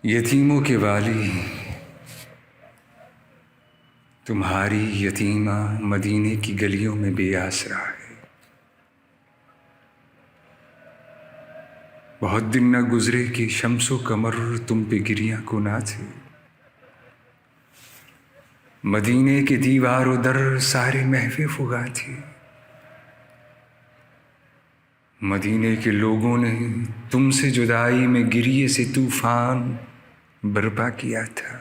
یتیموں کے والی تمہاری یتیمہ مدینے کی گلیوں میں بے آسرا ہے۔ بہت دن نہ گزرے کہ شمس و قمر تم پہ گریاں کو نہ تھے۔ مدینے کے دیوار و در سارے محو فغاں تھے۔ مدینے کے لوگوں نے تم سے جدائی میں گریے سے طوفان برپا کیا تھا۔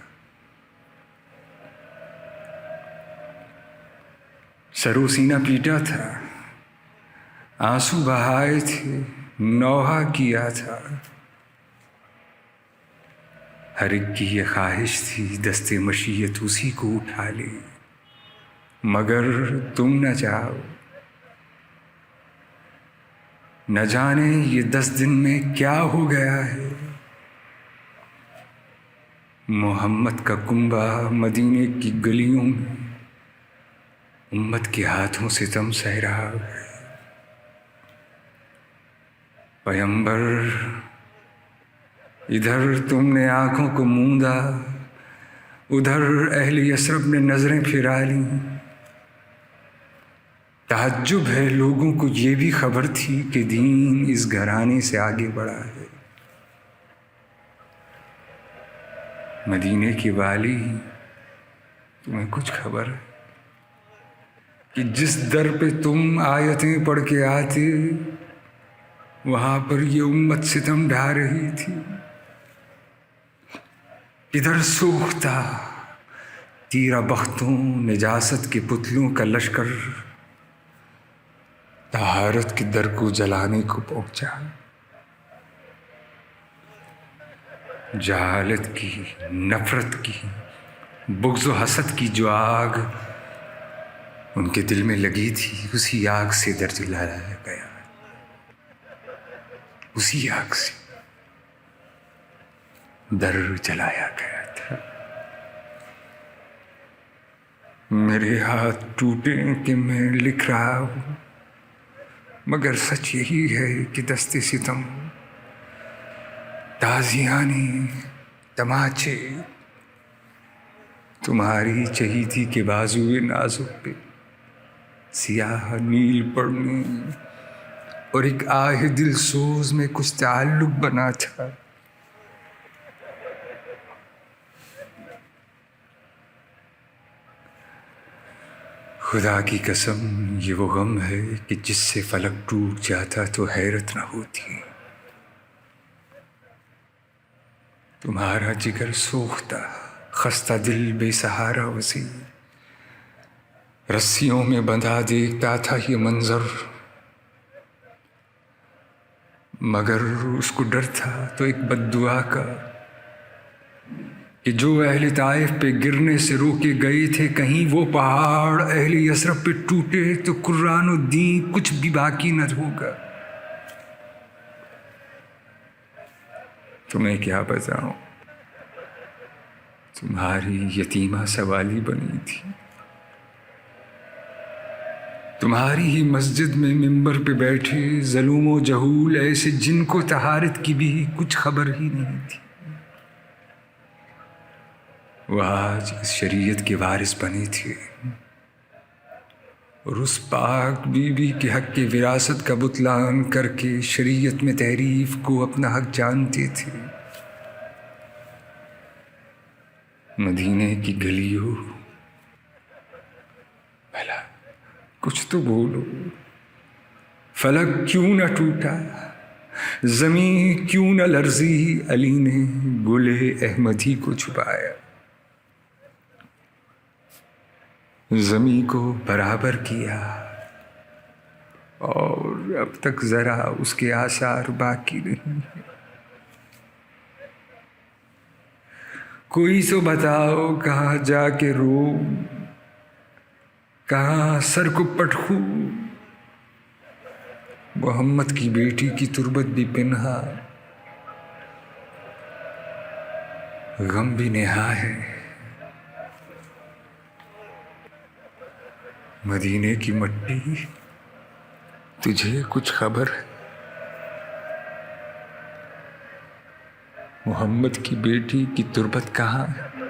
سر و سینہ پیٹا تھا، آنسو بہائے تھے، نوحہ کیا تھا۔ ہر ایک کی یہ خواہش تھی دست مشیت اسی کو اٹھا لے، مگر تم نہ چاہو۔ نہ جانے یہ 10 دن میں کیا ہو گیا ہے۔ محمد کا کنبہ مدینے کی گلیوں میں امت کے ہاتھوں سے ستم سہ رہا ہے۔ پیغمبر ادھر تم نے آنکھوں کو موندا، ادھر اہل یثرب نے نظریں پھرا لیں۔ تعجب ہے لوگوں کو یہ بھی خبر تھی کہ دین اس گھرانے سے آگے بڑھا ہے۔ مدینے کی والی تمہیں کچھ خبر ہے کہ جس در پہ تم آیتیں پڑھ کے آتے وہاں پر یہ امت ستم ڈھا رہی تھی۔ ادھر سوختہ تیرہ بختوں نجاست کے پتلوں کا لشکر طہارت کے در کو جلانے کو پہنچا۔ جہالت کی، نفرت کی، بغض و حسد کی جو آگ ان کے دل میں لگی تھی، اسی آگ سے در جلایا گیا، اسی آگ سے در جلایا گیا تھا۔ میرے ہاتھ ٹوٹے کہ میں لکھ رہا ہوں، مگر سچ یہی ہے کہ دست ستم، تازیانے، تماچے تمہاری چہیتی کے بازوئے نازک پہ سیاہ نیل پڑنے اور ایک آہ دل سوز میں کچھ تعلق بنا تھا۔ خدا کی قسم یہ وہ غم ہے کہ جس سے فلک ٹوٹ جاتا تو حیرت نہ ہوتی۔ تمہارا جگر سوختہ، خستہ دل بے سہارا وسیع، رسیوں میں بندھا دیکھتا تھا یہ منظر، مگر اس کو ڈر تھا تو ایک بد دعا کا کہ جو اہل طائف پہ گرنے سے روکے گئے تھے، کہیں وہ پہاڑ اہل یثرب پہ ٹوٹے تو قرآن و دین کچھ بھی باقی نہ ہوگا۔ تمہیں کیا بتاؤں، تمہاری یتیمہ سوالی بنی تھی، تمہاری ہی مسجد میں ممبر پہ بیٹھے ظلوم و جہول ایسے جن کو طہارت کی بھی کچھ خبر ہی نہیں تھی، وہ آج اس شریعت کے وارث بنے تھے اور اس پاک بی بی کے حق کی وراثت کا بطلان کر کے شریعت میں تحریف کو اپنا حق جانتے تھے۔ مدینے کی گلیوں، بھلا کچھ تو بولو، فلک کیوں نہ ٹوٹا، زمین کیوں نہ لرزی، علی نے گلے احمدی کو چھپایا، زمین کو برابر کیا اور اب تک ذرا اس کے آثار باقی نہیں ہیں۔ کوئی تو بتاؤ کہاں جا کے رو، کہاں سر کو پٹخو، محمد کی بیٹی کی تربت بھی پنہا، غم بھی نہا ہے۔ مدینے کی مٹی، تجھے کچھ خبر ہے؟ محمد کی بیٹی کی تربت کہاں ہے؟